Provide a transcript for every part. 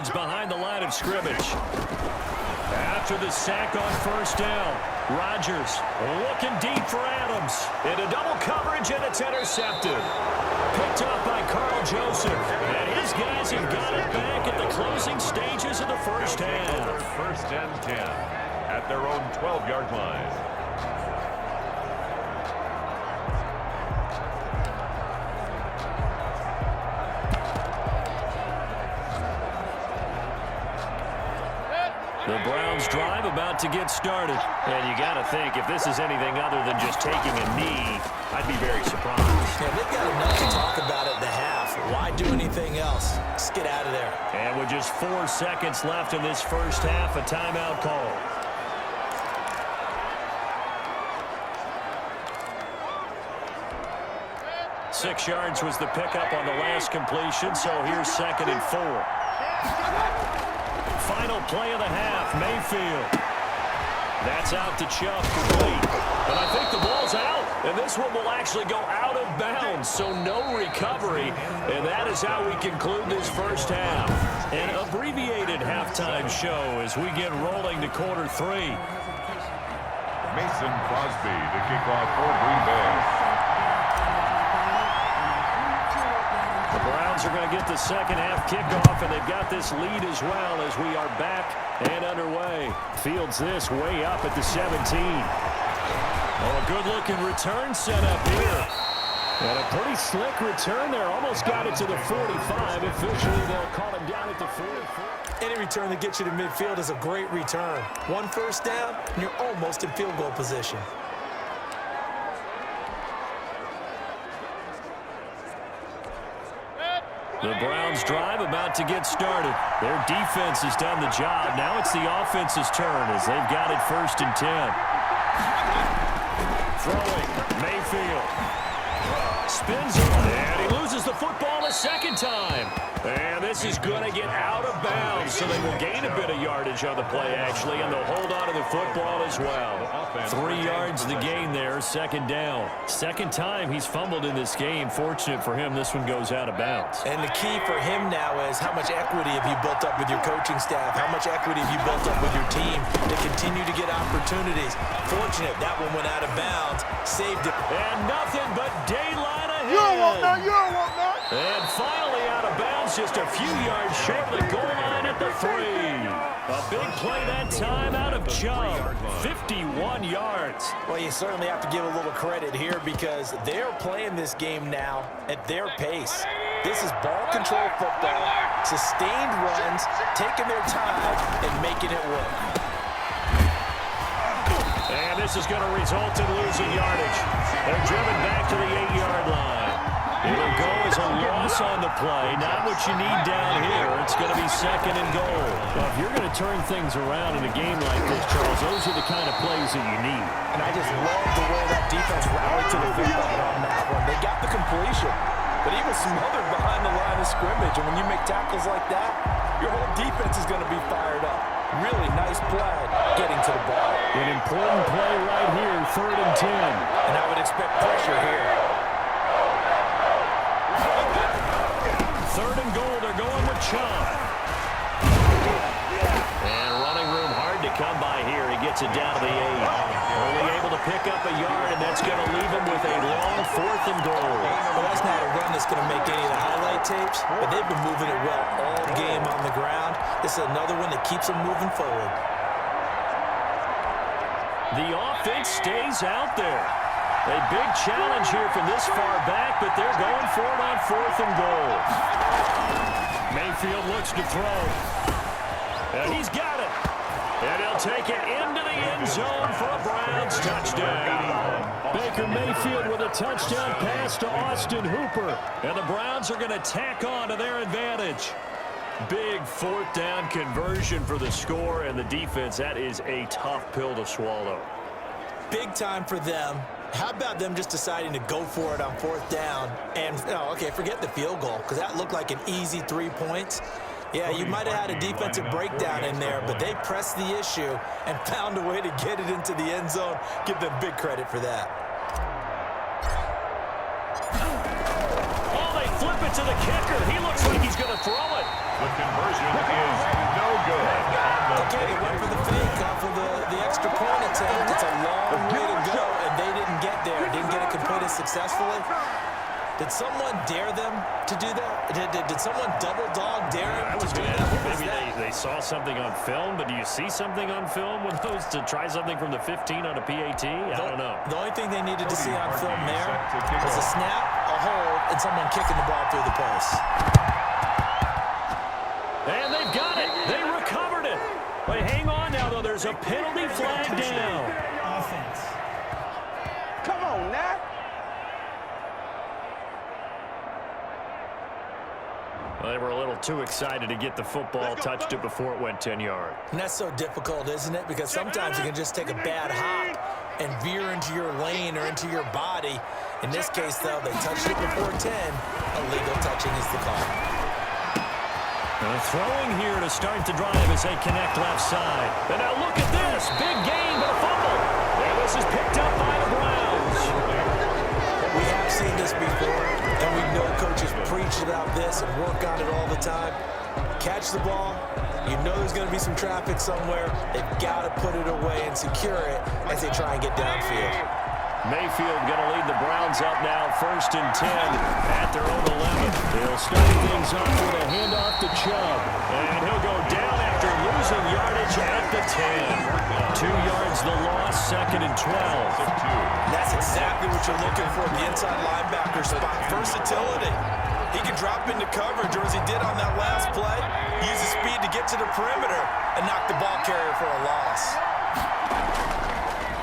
yards behind the line of scrimmage. After the sack on first down, Rodgers looking deep for Adams. Into double coverage, and it's intercepted. Picked up by Carl Joseph. And his guys have got it back at the closing stages of the first half. First and 10 at their own 12-yard line. The Browns drive about to get started. And you got to think, if this is anything other than just taking a knee, I'd be very surprised. Yeah, they've got enough to talk about at the half. Why do anything else? Let's get out of there. And with just 4 seconds left in this first half, a timeout call. Six yards was the pickup on the last completion, so here's 2nd and 4. Final play of the half, Mayfield. That's out to Chubb, complete. But I think the ball's out, and this one will actually go out of bounds, so no recovery. And that is how we conclude this first half. An abbreviated halftime show as we get rolling to quarter 3. Mason Crosby to kick off for Green Bay. The Browns are going to get the second half kickoff, and they've got this lead as well as we are back and underway. Fields this way up at the 17. Oh, a good-looking return set up here. And a pretty slick return there. Almost got it to the 45. Officially, they'll call him down at the 44. Any return that gets you to midfield is a great return. One first down, and you're almost in field goal position. The Browns drive about to get started. Their defense has done the job. Now it's the offense's turn as they've got it 1st and 10. Throwing, Mayfield. Spins on it, and he loses the football a second time. And this is going to get out of bounds, so they will gain a bit of yardage on the play, actually, and they'll hold on to the football as well. 3 yards the gain there, 2nd down. Second time he's fumbled in this game. Fortunate for him, this one goes out of bounds. And the key for him now is how much equity have you built up with your coaching staff? How much equity have you built up with your team to continue to get opportunities? Fortunate that one went out of bounds, saved it. And nothing but daylight ahead. You don't want that, you don't want that. And finally out of bounds, just a few yards short of the goal line at the 3. A big play that time out of Chubb. 51 yards. Well, you certainly have to give a little credit here because they're playing this game now at their pace. This is ball control football, sustained runs, taking their time and making it work. And this is going to result in losing yardage. They're driven back to the 8-yard line. It'll go as a loss on the play. Not what you need down here. It's going to be 2nd and goal. Well, if you're going to turn things around in a game like this, Charles, those are the kind of plays that you need. And I just love the way that defense rallied to the football on that one. They got the completion, but he was smothered behind the line of scrimmage. And when you make tackles like that, your whole defense is going to be fired up. Really nice play getting to the ball. An important play right here, 3rd and 10. And I would expect pressure here. 3rd and goal, they're going with Chubb. And running room hard to come by here. He gets it down to the 8. Only able to pick up a yard, and that's going to leave him with a long 4th and goal. Well, that's not a run that's going to make any of the highlight tapes, but they've been moving it well all game on the ground. This is another one that keeps them moving forward. The offense stays out there. A big challenge here from this far back, but they're going for it on 4th and goal. Mayfield looks to throw. And he's got it. And he'll take it into the end zone for a Browns touchdown. Baker Mayfield with a touchdown pass to Austin Hooper. And the Browns are going to tack on to their advantage. Big 4th down conversion for the score, and the defense, that is a tough pill to swallow. Big time for them. How about them just deciding to go for it on 4th down? And, okay, forget the field goal, because that looked like an easy 3 points. Yeah, you might have had a defensive breakdown in there, but they pressed the issue and found a way to get it into the end zone. Give them big credit for that. Oh, they flip it to the kicker. He looks like he's going to throw it. The conversion is Did someone dare them to do that? Did someone double dog dare him to do that? Maybe they saw something on film, but do you see something on film with those to try something from the 15 on a PAT? I don't know. The only thing they needed to see on film there was a snap, a hold, and someone kicking the ball through the post. And they've got it. They recovered it. But hang on now, though. There's a penalty flag down. Offense. Come on, Nat. Well, they were a little too excited to get the football, touched it before it went 10 yards. And that's so difficult, isn't it? Because sometimes you can just take a bad hop and veer into your lane or into your body. In this case, though, they touched it before 10. Illegal touching is the call. Throwing here to start the drive as they connect left side. And now look at this. Big gain, but a fumble. And this is picked up by the Browns. We have seen this before, and we know coaches preach about this and work on it all the time. Catch the ball. You know there's going to be some traffic somewhere. They've got to put it away and secure it as they try and get downfield. Mayfield going to lead the Browns up now, 1st and 10 at their own 11. They'll start things off with a handoff to Chubb. And he'll go down after losing yardage at the 10. 2 yards the loss, 2nd and 12. That's exactly what you're looking for, the inside linebacker spot. Versatility. He can drop into coverage, or as he did on that last play, use his speed to get to the perimeter and knock the ball carrier for a loss.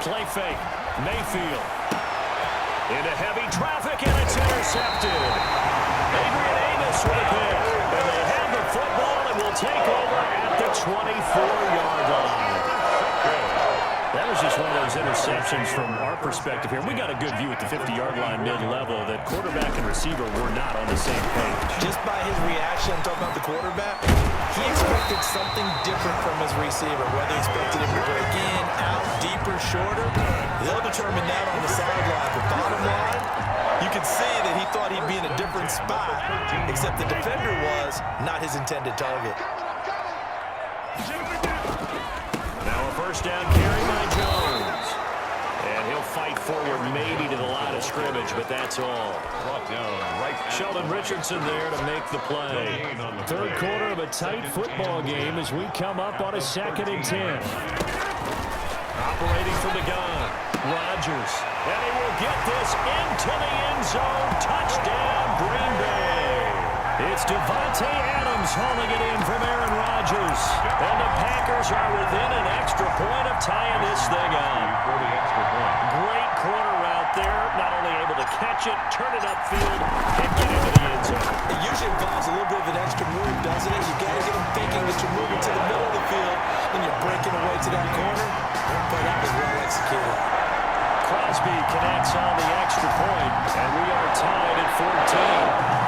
Play fake. Mayfield into heavy traffic, and it's intercepted. Adrian Amos with a pick, and they have the football and will take over at the 24-yard line. That was just one of those interceptions from our perspective here. We got a good view at the 50-yard line mid-level that quarterback and receiver were not on the same page. Just by his reaction, I'm talking about the quarterback, he expected something different from his receiver, whether he expected him to break in, out, deeper, shorter. They'll determine that on the sideline. But bottom line, you can see that he thought he'd be in a different spot, except the defender was not his intended target. Now a first down carry by Jones. And he'll fight forward maybe to the line of scrimmage, but that's all. Sheldon Richardson there to make the play. 3rd quarter of a tight football game as we come up on a 2nd and 10. Operating from the gun, Rodgers. And he will get this into the end zone. Touchdown, Green Bay. It's Devontae Adams hauling it in from Aaron Rodgers. And the Packers are within an extra point of tying this thing up. Great corner route there. Not only able to catch it, turn it upfield, and get into the end zone. It usually involves a little bit of an extra move, doesn't it? You got to get them thinking that you're moving to the middle of the field and you're breaking away to that corner. But that was well executed. Crosby connects on the extra point, and we are tied at 14.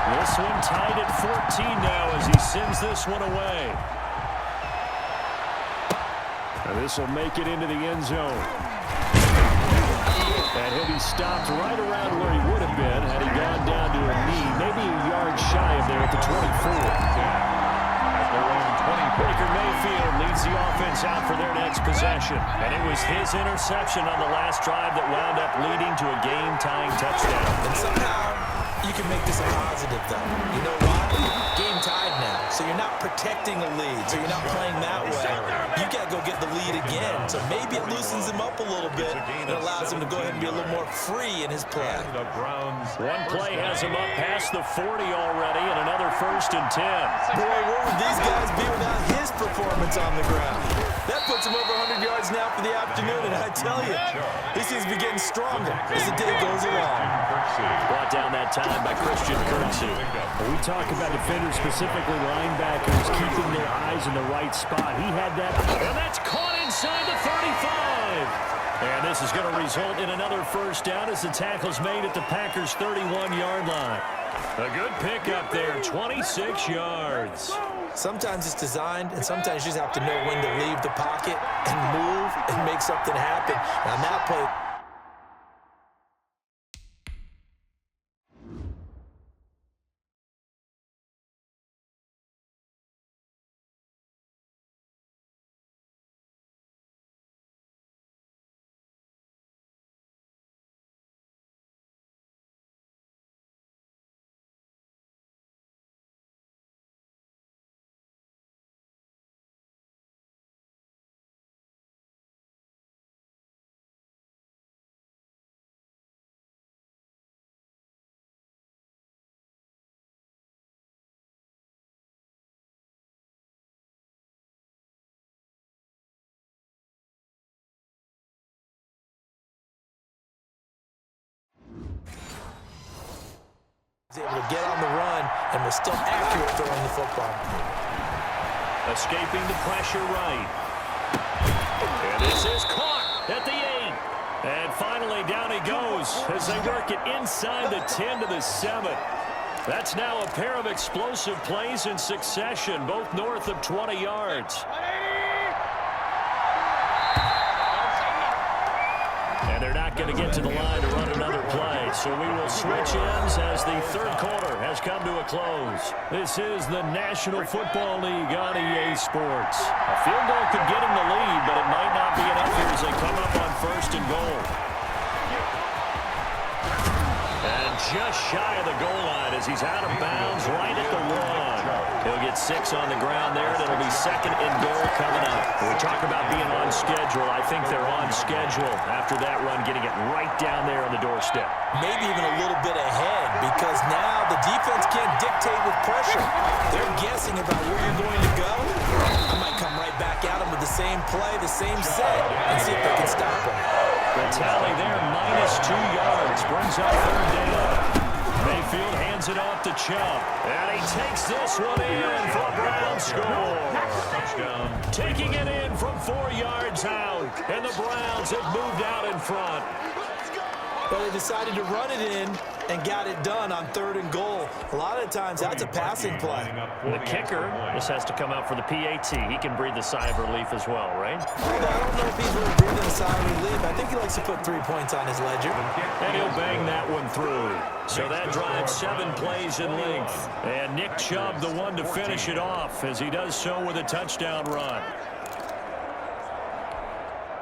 This one tied at 14 now as he sends this one away. And this will make it into the end zone. And he'll be stopped right around where he would have been had he gone down to a knee, maybe a yard shy of there at the 24. Baker Mayfield leads the offense out for their next possession. And it was his interception on the last drive that wound up leading to a game-tying touchdown. And somehow you can make this a positive, though. You know why? Game tied now. So you're not protecting a lead. So you're not playing that way. You got to go get the lead again. So maybe it loosens him up a little bit and allows him to go ahead and be a little more free in his play. One play has him up past the 40 already, and another 1st and 10. Boy, where would these guys be without his performance on the ground? That puts him over 100 yards now for the afternoon, and I tell you, he seems to be getting stronger as the day goes along. Brought down that time by Christian Kirksey. When we talk about defenders, specifically linebackers, keeping their eyes in the right spot. He had that, and that's caught inside the 35. And this is going to result in another first down as the tackle's made at the Packers' 31-yard line. A good pickup there, 26 yards. Sometimes it's designed, and sometimes you just have to know when to leave the pocket and move and make something happen. And on that play, able to get on the run and was still accurate throwing the football. Escaping the pressure right. And this is caught at the 8. And finally down he goes as they work it inside the 10 to the 7. That's now a pair of explosive plays in succession, both north of 20 yards. And they're not going to get to the line to run another play, so we will switch ends as the third quarter has come to a close. This is the National Football League on EA Sports. A field goal could get them the lead, but it might not be enough here as they come up on 1st and goal. And just shy of the goal line as he's out of bounds right at the 1. He'll get 6 on the ground there, and it'll be 2nd and goal coming up. When we talk about being on schedule, I think they're on schedule after that run, getting it right down there on the doorstep. Maybe even a little bit ahead, because now the defense can't dictate with pressure. They're guessing about where you're going to go. I might come right back at them with the same play, the same set, and see if they can stop them. The tally there, -2 yards, brings up 3rd down. Mayfield hands it off to Chubb. And he takes this one in for a Browns score. Touchdown. Taking it in from 4 yards out. And the Browns have moved out in front. But they decided to run it in and got it done on 3rd and goal. A lot of times, that's a passing play. The kicker just has to come out for the PAT. He can breathe a sigh of relief as well, right? I don't know if he's really breathing a sigh of relief. I think he likes to put 3 points on his ledger. And he'll bang that one through. So that drives 7 plays in length. And Nick Chubb, the one to finish it off, as he does so with a touchdown run.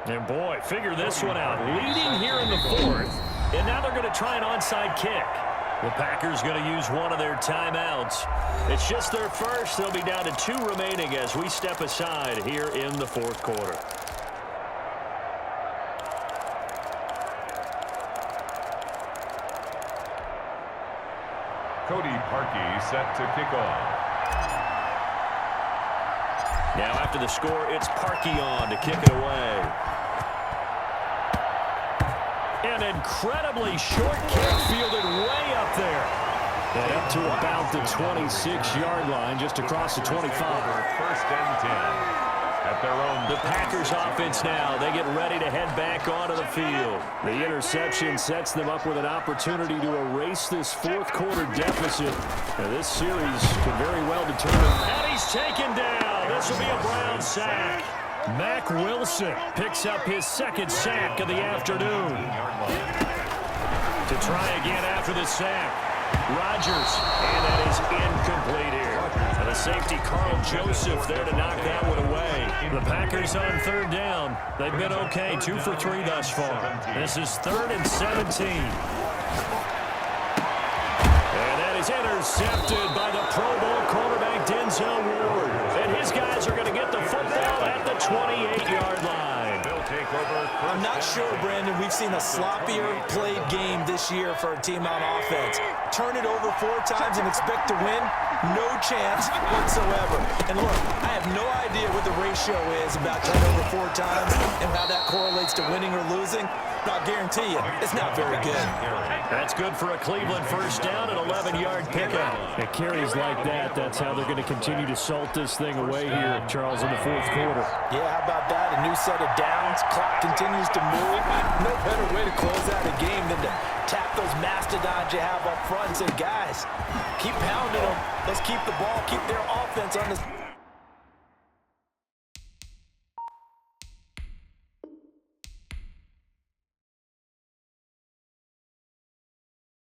And boy, figure this one out. Leading here in the 4th. And now they're going to try an onside kick. The Packers going to use one of their timeouts. It's just their first. They'll be down to 2 remaining as we step aside here in the 4th quarter. Cody Parkey set to kick off. Now after the score, it's Parkey on to kick it away. An incredibly short kick fielded way up there. And up to about the 26-yard line, just across the 25. 1st and 10 at their own. The Packers offense now, they get ready to head back onto the field. The interception sets them up with an opportunity to erase this 4th quarter deficit. Now this series could very well determine. And he's taken down. This will be a Brown sack. Mack Wilson picks up his 2nd sack of the afternoon. To try again after the sack. Rodgers, and that is incomplete here. And the safety, Carl Joseph, there to knock that one away. The Packers on 3rd down. They've been okay, 2 for 3 thus far. This is 3rd and 17. And that is intercepted by the Pro Bowl quarterback, Denzel Ward. And his guys are going to get the football at the 28-yard line. They'll take over. I'm not sure, Brandon, we've seen a sloppier played game this year for a team on offense. Turn it over 4 times and expect to win? No chance whatsoever. And look, I have no idea what the ratio is about turnover 4 times and how that correlates to winning or losing. But I'll guarantee you, it's not very good. That's good for a Cleveland 1st down and 11-yard pickup. It carries like that. That's how they're going to continue to salt this thing away here, Charles, in the 4th quarter. Yeah, how about that? A new set of downs. Clock continues to move. No better way to close out a game than to tap those mastodons you have up front and say, guys, keep pounding them. Let's keep the ball, keep their offense on this.